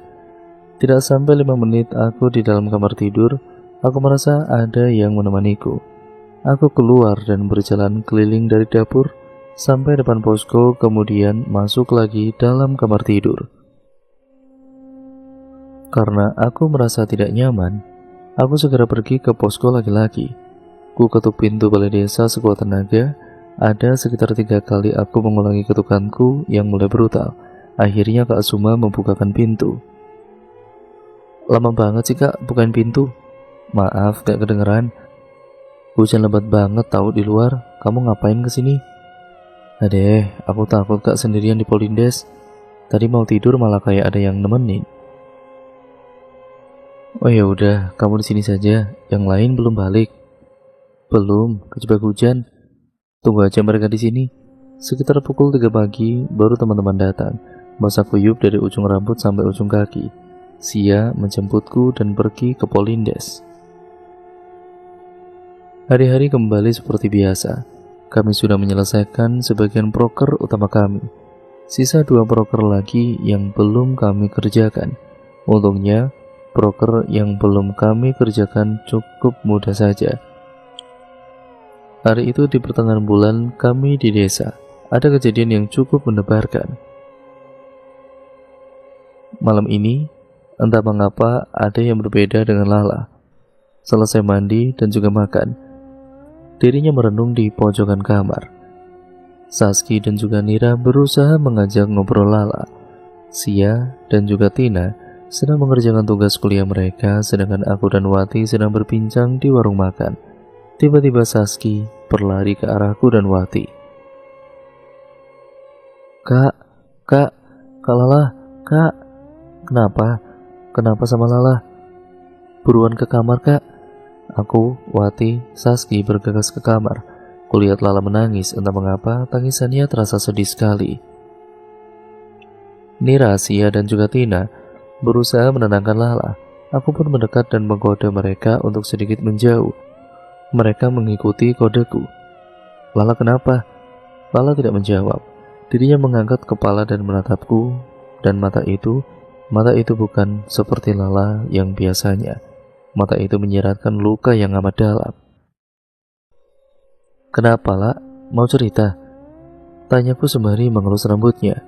Tidak sampai 5 menit aku di dalam kamar tidur, aku merasa ada yang menemaniku. Aku keluar dan berjalan keliling dari dapur sampai depan posko, kemudian masuk lagi dalam kamar tidur. Karena aku merasa tidak nyaman, aku segera pergi ke posko laki-laki. Ku ketuk pintu balai desa sekuat tenaga. Ada sekitar 3 kali aku mengulangi ketukanku yang mulai brutal. Akhirnya Kak Suma membukakan pintu. Lama banget sih Kak bukain pintu. Maaf gak kedengeran. Hujan lebat banget tahu di luar. Kamu ngapain kesini? Adeh, aku takut Kak sendirian di Polindes. Tadi mau tidur malah kayak ada yang nemenin. Oh ya udah, kamu di sini saja. Yang lain belum balik. Belum, kejebak hujan. Tunggu aja mereka di sini. Sekitar pukul 3 pagi baru teman-teman datang. Basah kuyup dari ujung rambut sampai ujung kaki. Sia menjemputku dan pergi ke Polindes. Hari-hari kembali seperti biasa. Kami sudah menyelesaikan sebagian proker utama kami. Sisa 2 proker lagi yang belum kami kerjakan. Untungnya, proker yang belum kami kerjakan cukup mudah saja. Hari itu di pertengahan bulan kami di desa. Ada kejadian yang cukup mendebarkan. Malam ini, entah mengapa ada yang berbeda dengan Lala. Selesai mandi dan juga makan, dirinya merenung di pojokan kamar. Saski dan juga Nira berusaha mengajak ngobrol Lala. Sia dan juga Tina sedang mengerjakan tugas kuliah mereka, sedangkan aku dan Wati sedang berbincang di warung makan. Tiba-tiba Saski berlari ke arahku dan Wati. Kak Lala, Kak. Kenapa? Kenapa sama Lala? Buruan ke kamar, Kak. Aku, Wati, Saski bergegas ke kamar. Kulihat Lala menangis, entah mengapa tangisannya terasa sedih sekali. Nira, Sia, dan juga Tina berusaha menenangkan Lala. Aku pun mendekat dan menggoda mereka untuk sedikit menjauh. Mereka mengikuti kodeku. Lala kenapa? Lala tidak menjawab. Dirinya mengangkat kepala dan menatapku, dan mata itu bukan seperti Lala yang biasanya. Mata itu menyiratkan luka yang amat dalam. Kenapa, La? Mau cerita? Tanyaku sembari mengelus rambutnya.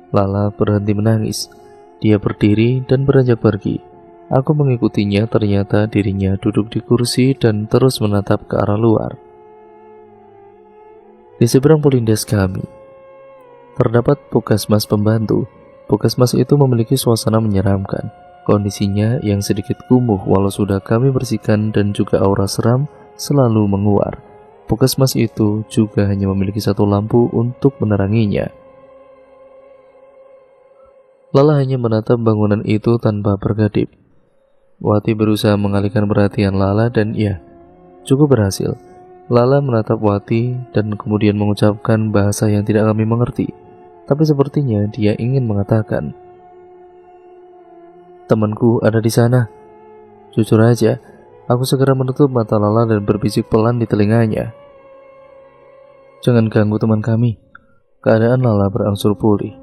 Lala berhenti menangis. Dia berdiri dan beranjak pergi. Aku mengikutinya, ternyata dirinya duduk di kursi dan terus menatap ke arah luar. Di seberang Polindes kami terdapat puskesmas pembantu. Puskesmas itu memiliki suasana menyeramkan. Kondisinya yang sedikit kumuh walau sudah kami bersihkan dan juga aura seram selalu menguar. Puskesmas itu juga hanya memiliki 1 lampu untuk meneranginya. Lala hanya menatap bangunan itu tanpa berkedip. Wati berusaha mengalihkan perhatian Lala dan ya, cukup berhasil. Lala menatap Wati dan kemudian mengucapkan bahasa yang tidak kami mengerti. Tapi sepertinya dia ingin mengatakan, "Temanku ada di sana." Jujur aja, aku segera menutup mata Lala dan berbisik pelan di telinganya. Jangan ganggu teman kami. Keadaan Lala berangsur pulih.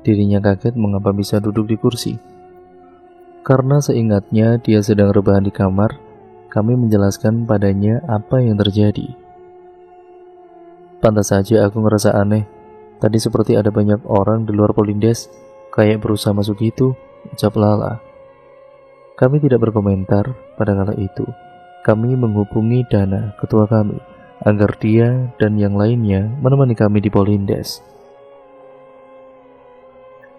Dirinya kaget mengapa bisa duduk di kursi. Karena seingatnya dia sedang rebahan di kamar, kami menjelaskan padanya apa yang terjadi. Pantas saja aku ngerasa aneh. Tadi seperti ada banyak orang di luar Polindes, kayak berusaha masuk gitu, ucap Lala. Kami tidak berkomentar pada kala itu. Kami menghubungi Dana, ketua kami, agar dia dan yang lainnya menemani kami di Polindes.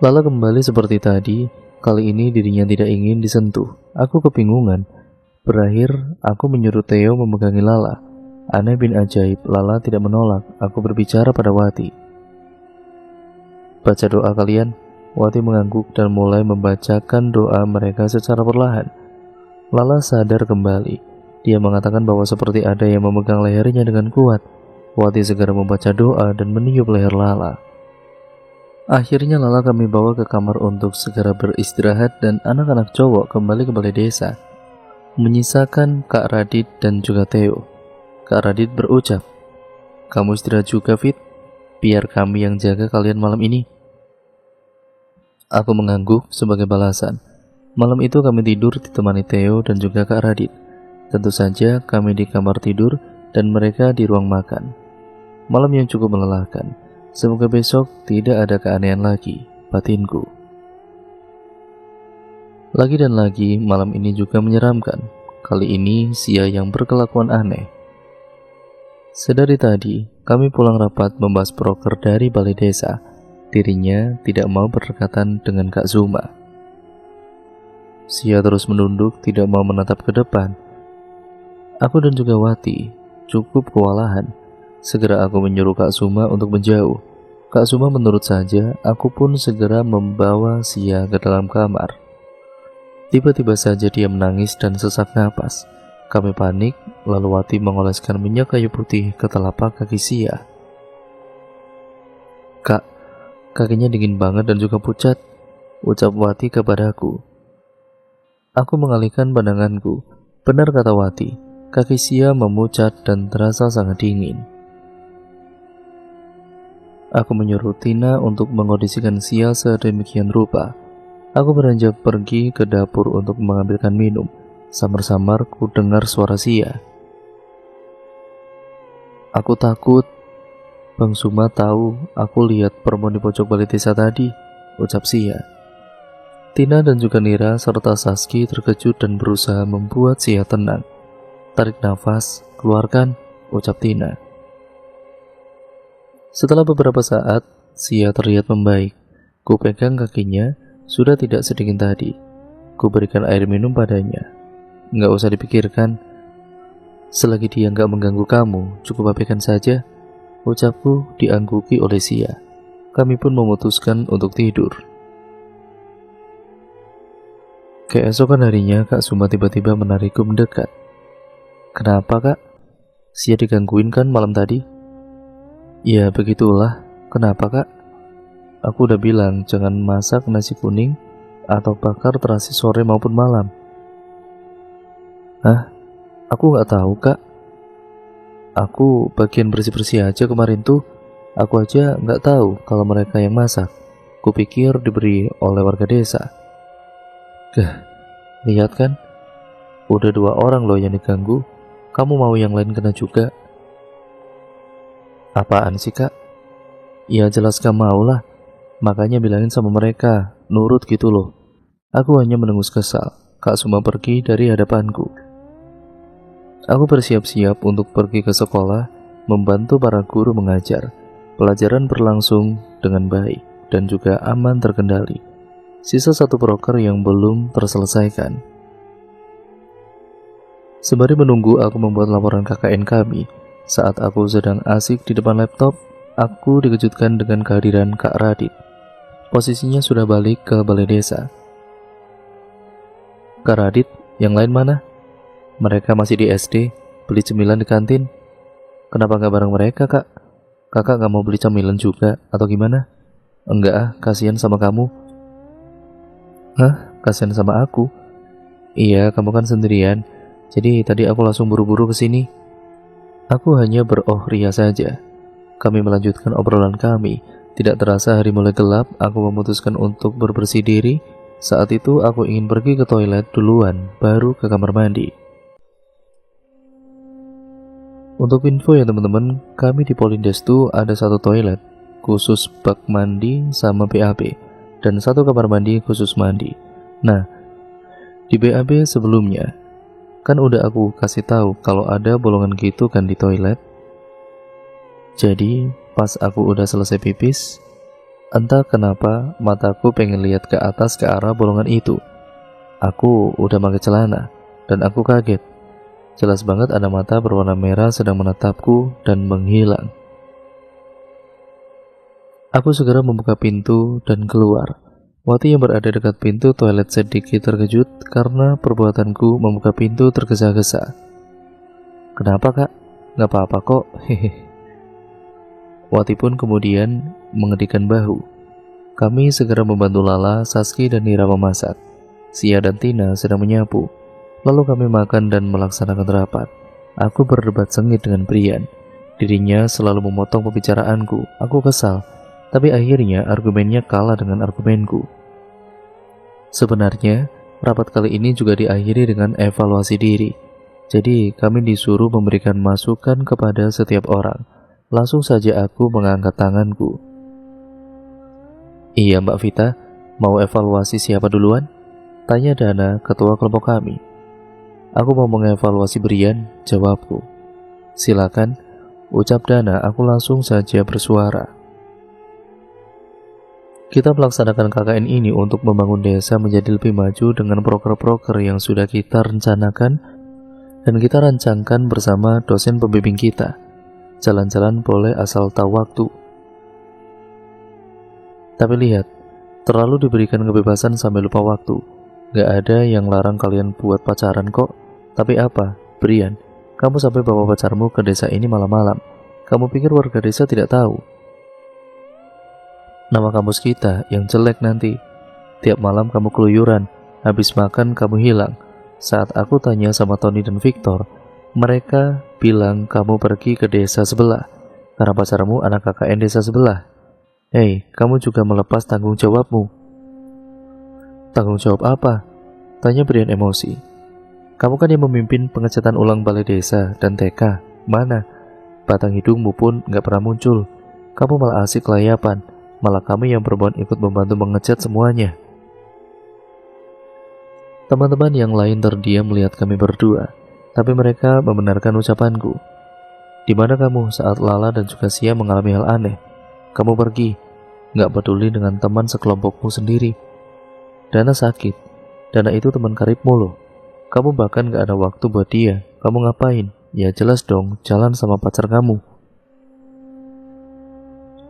Lala kembali seperti tadi. Kali ini dirinya tidak ingin disentuh. Aku kebingungan. Berakhir, aku menyuruh Theo memegangi Lala. Aneh bin ajaib, Lala tidak menolak. Aku berbicara pada Wati. Baca doa kalian. Wati mengangguk dan mulai membacakan doa mereka secara perlahan. Lala sadar kembali. Dia mengatakan bahwa seperti ada yang memegang lehernya dengan kuat. Wati segera membaca doa dan meniup leher Lala. Akhirnya Lala kami bawa ke kamar untuk segera beristirahat dan anak-anak cowok kembali ke balai desa. Menyisakan Kak Radit dan juga Theo. Kak Radit berucap, "Kamu istirahat juga, Fit. Biar kami yang jaga kalian malam ini." Aku mengangguk sebagai balasan. Malam itu kami tidur ditemani Theo dan juga Kak Radit. Tentu saja kami di kamar tidur dan mereka di ruang makan. Malam yang cukup melelahkan. Semoga besok tidak ada keanehan lagi, batinku. Lagi dan lagi, malam ini juga menyeramkan. Kali ini Sia yang berkelakuan aneh. Sedari tadi, kami pulang rapat membahas proker dari balai desa. Dirinya tidak mau berdekatan dengan Kak Zuma. Sia terus menunduk, tidak mau menatap ke depan. Aku dan juga Wati cukup kewalahan. Segera aku menyuruh Kak Zuma untuk menjauh. Kak Zuma menurut saja, aku pun segera membawa Sia ke dalam kamar. Tiba-tiba saja dia menangis dan sesak napas. Kami panik, lalu Wati mengoleskan minyak kayu putih ke telapak kaki Sia. "Kak, kakinya dingin banget dan juga pucat," ucap Wati kepadaku. Aku mengalihkan pandanganku. Benar kata Wati, kaki Sia memucat dan terasa sangat dingin. Aku menyuruh Tina untuk mengondisikan Sia sedemikian rupa. Aku beranjak pergi ke dapur untuk mengambilkan minum. Samar-samar ku dengar suara Sia. "Aku takut. Bang Suma tahu aku lihat perempuan di pojok balai desa tadi," ucap Sia. Tina dan juga Nira serta Saski terkejut dan berusaha membuat Sia tenang. "Tarik nafas, keluarkan," ucap Tina. Setelah beberapa saat, Sia terlihat membaik. Ku pegang kakinya, sudah tidak sedingin tadi. Ku berikan air minum padanya. "Nggak usah dipikirkan. Selagi dia nggak mengganggu kamu, cukup abaikan saja," ucapku diangguki oleh Sia. Kami pun memutuskan untuk tidur. Keesokan harinya, Kak Suma tiba-tiba menarikku mendekat. "Kenapa, Kak? Sia digangguin kan malam tadi?" "Ya begitulah. Kenapa, Kak?" "Aku udah bilang jangan masak nasi kuning atau bakar terasi sore maupun malam." "Hah? Aku nggak tahu, Kak. Aku bagian bersih-bersih aja kemarin tuh. Aku aja nggak tahu kalau mereka yang masak. Kupikir diberi oleh warga desa." Lihat kan? Udah 2 orang loh yang diganggu. Kamu mau yang lain kena juga?" "Apaan sih, Kak?" "Ya jelas gak mau lah. Makanya bilangin sama mereka, nurut gitu loh." Aku hanya menengus kesal. Kak Suma pergi dari hadapanku. Aku bersiap-siap untuk pergi ke sekolah, membantu para guru mengajar. Pelajaran berlangsung dengan baik dan juga aman terkendali. Sisa 1 proker yang belum terselesaikan. Sembari menunggu, aku membuat laporan KKN kami. Saat aku sedang asik di depan laptop, aku dikejutkan dengan kehadiran Kak Radit. Posisinya sudah balik ke balai desa. "Kak Radit, yang lain mana?" "Mereka masih di SD, beli cemilan di kantin." "Kenapa gak bareng mereka, Kak? Kakak gak mau beli cemilan juga, atau gimana?" "Enggak ah, kasihan sama kamu." "Hah? Kasihan sama aku? Iya, kamu kan sendirian. Jadi tadi aku langsung buru-buru ke sini. Aku hanya beroh ria saja. Kami melanjutkan obrolan kami. Tidak terasa hari mulai gelap, aku memutuskan untuk berbersih diri. Saat itu aku ingin pergi ke toilet duluan, baru ke kamar mandi. Untuk info ya teman-teman, kami di Polindes tuh ada satu toilet khusus bak mandi sama BAB, dan satu kamar mandi khusus mandi. Nah, di BAB sebelumnya, kan udah aku kasih tahu kalau ada bolongan gitu kan di toilet. Jadi, pas aku udah selesai pipis, entah kenapa mataku pengen lihat ke atas ke arah bolongan itu. Aku udah pakai celana, dan aku kaget. Jelas banget ada mata berwarna merah sedang menatapku dan menghilang. Aku segera membuka pintu dan keluar. Wati yang berada dekat pintu toilet sedikit terkejut karena perbuatanku membuka pintu tergesa-gesa. Kenapa kak? Gak apa-apa kok, hehe. Wati pun kemudian mengedikkan bahu. Kami segera membantu Lala, Saski, dan Nira memasak. Sia dan Tina sedang menyapu. Lalu kami makan dan melaksanakan rapat. Aku berdebat sengit dengan Brian. Dirinya selalu memotong pembicaraanku. Aku kesal, tapi akhirnya argumennya kalah dengan argumenku. Sebenarnya, rapat kali ini juga diakhiri dengan evaluasi diri. Jadi, kami disuruh memberikan masukan kepada setiap orang. Langsung saja aku mengangkat tanganku. Iya Mbak Vita, mau evaluasi siapa duluan? Tanya Dana, ketua kelompok kami. Aku mau mengevaluasi Brian, jawabku. Silakan, ucap Dana. Aku langsung saja bersuara. Kita melaksanakan KKN ini untuk membangun desa menjadi lebih maju dengan proker-proker yang sudah kita rencanakan dan kita rancangkan bersama dosen pembimbing kita. Jalan-jalan boleh asal tahu waktu. Tapi lihat, terlalu diberikan kebebasan sampai lupa waktu. Gak ada yang larang kalian buat pacaran kok. Tapi apa, Brian, kamu sampai bawa pacarmu ke desa ini malam-malam. Kamu pikir warga desa tidak tahu? Nama kampus kita yang jelek nanti. Tiap malam kamu keluyuran, habis makan kamu hilang. Saat aku tanya sama Tony dan Victor, mereka bilang kamu pergi ke desa sebelah karena pacarmu anak KKN desa sebelah. Hei, kamu juga melepas tanggung jawabmu. Tanggung jawab apa? Tanya Brian emosi. Kamu kan yang memimpin pengecatan ulang balai desa dan TK. Mana? Batang hidungmu pun gak pernah muncul. Kamu malah asik layapan. Malah kami yang perempuan ikut membantu mengecat semuanya. Teman-teman yang lain terdiam melihat kami berdua. Tapi mereka membenarkan ucapanku. Di mana kamu saat Lala dan juga Sia mengalami hal aneh? Kamu pergi, gak peduli dengan teman sekelompokmu sendiri. Dana sakit. Dana itu teman karibmu loh. Kamu bahkan gak ada waktu buat dia. Kamu ngapain? Ya jelas dong, jalan sama pacar kamu.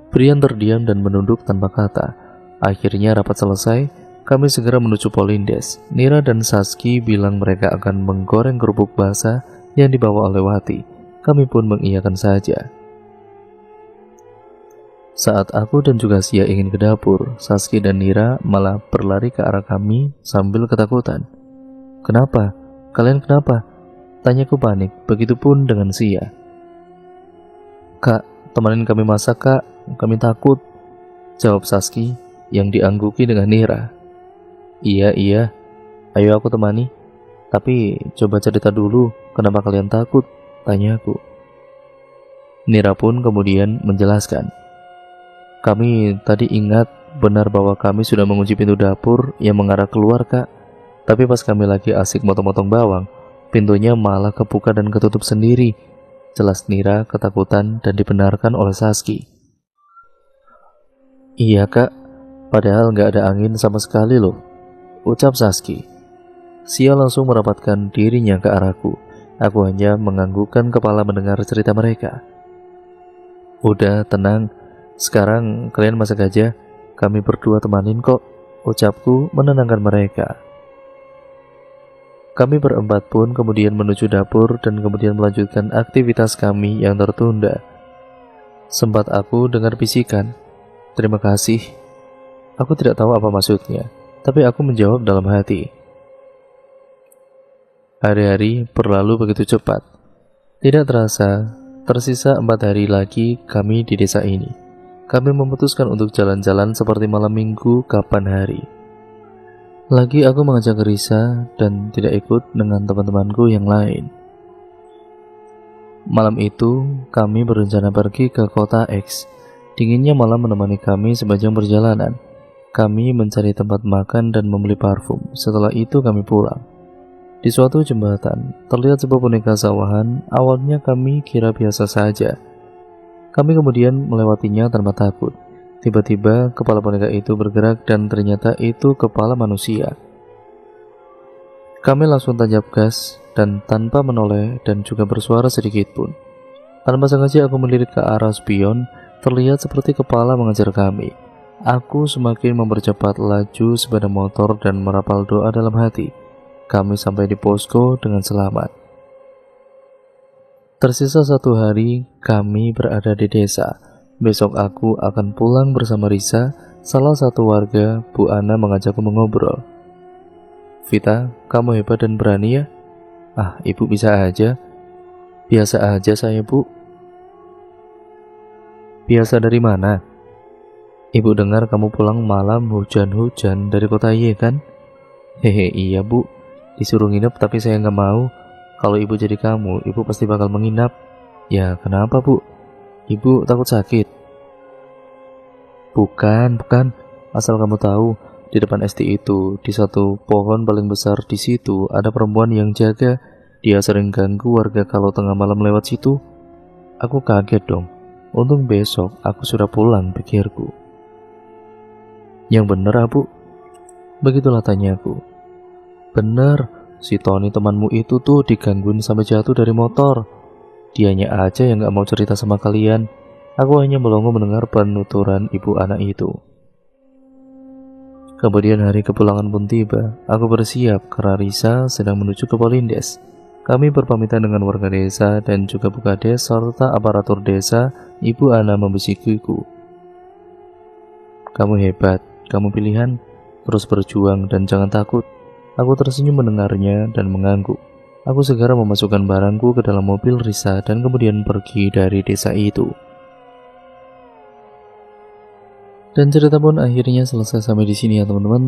Brian terdiam dan menunduk tanpa kata. Akhirnya rapat selesai. Kami segera menuju Polindes. Nira dan Saski bilang mereka akan menggoreng kerupuk basah yang dibawa oleh Wati. Kami pun mengiyakan saja. Saat aku dan juga Sia ingin ke dapur, Saski dan Nira malah berlari ke arah kami sambil ketakutan. Kenapa? Kalian kenapa? Tanyaku panik, begitupun dengan Sia. Kak, temanin kami masak kak, kami takut, jawab Saski yang diangguki dengan Nira. Iya, ayo aku temani. Tapi coba cerita dulu, kenapa kalian takut? Tanyaku. Nira pun kemudian menjelaskan. Kami tadi ingat benar bahwa kami sudah mengunci pintu dapur yang mengarah keluar kak. Tapi pas kami lagi asik motong-motong bawang, pintunya malah kebuka dan ketutup sendiri. Jelas Nira ketakutan dan dibenarkan oleh Saski. Iya kak, padahal gak ada angin sama sekali loh, ucap Saski. Sia langsung merapatkan dirinya ke arahku. Aku hanya menganggukkan kepala mendengar cerita mereka. Udah tenang, sekarang kalian masak aja, kami berdua temanin kok, ucapku menenangkan mereka. Kami berempat pun kemudian menuju dapur dan kemudian melanjutkan aktivitas kami yang tertunda. Sempat aku dengar bisikan, terima kasih. Aku tidak tahu apa maksudnya, tapi aku menjawab dalam hati. Hari-hari berlalu begitu cepat. Tidak terasa, tersisa 4 hari lagi kami di desa ini. Kami memutuskan untuk jalan-jalan seperti malam minggu kapan hari. Lagi aku mengajak Risa dan tidak ikut dengan teman-temanku yang lain. Malam itu, kami berencana pergi ke kota X. Dinginnya malam menemani kami sepanjang perjalanan. Kami mencari tempat makan dan membeli parfum. Setelah itu kami pulang. Di suatu jembatan, terlihat sebuah boneka sawahan. Awalnya kami kira biasa saja. Kami kemudian melewatinya tanpa takut. Tiba-tiba kepala boneka itu bergerak dan ternyata itu kepala manusia. Kami langsung tancap gas dan tanpa menoleh dan juga bersuara sedikit pun. Tanpa sengaja aku melirik ke arah spion, terlihat seperti kepala mengejar kami. Aku semakin mempercepat laju sepeda motor dan merapal doa dalam hati. Kami sampai di posko dengan selamat. Tersisa 1 hari kami berada di desa. Besok aku akan pulang bersama Risa. Salah satu warga, Bu Ana, mengajakku mengobrol. Vita, kamu hebat dan berani ya? Ah, ibu bisa aja. Biasa aja saya, Bu. Biasa dari mana? Ibu dengar kamu pulang malam hujan-hujan dari kota Y kan? Hehe, iya Bu. Disuruh nginep tapi saya nggak mau. Kalau ibu jadi kamu, ibu pasti bakal menginap. Ya, kenapa Bu? Ibu takut sakit? Bukan. Asal kamu tahu, di depan ST itu, di satu pohon paling besar di situ, ada perempuan yang jaga. Dia sering ganggu warga kalau tengah malam lewat situ. Aku kaget dong. Untung besok aku sudah pulang, pikirku. Yang bener, Bu? Begitulah tanyaku. Bener, si Tony temanmu itu tuh digangguin sampai jatuh dari motor. Dianya aja yang gak mau cerita sama kalian. Aku hanya melongo mendengar penuturan ibu anak itu. Kemudian hari kepulangan pun tiba. Aku bersiap karena Risa sedang menuju ke Polindes. Kami berpamitan dengan warga desa dan juga Bukades serta aparatur desa. Ibu Ana membisikiku. Kamu hebat, kamu pilihan, terus berjuang dan jangan takut. Aku tersenyum mendengarnya dan mengangguk. Aku segera memasukkan barangku ke dalam mobil Risa dan kemudian pergi dari desa itu. Dan cerita pun akhirnya selesai sampai di sini ya teman-teman.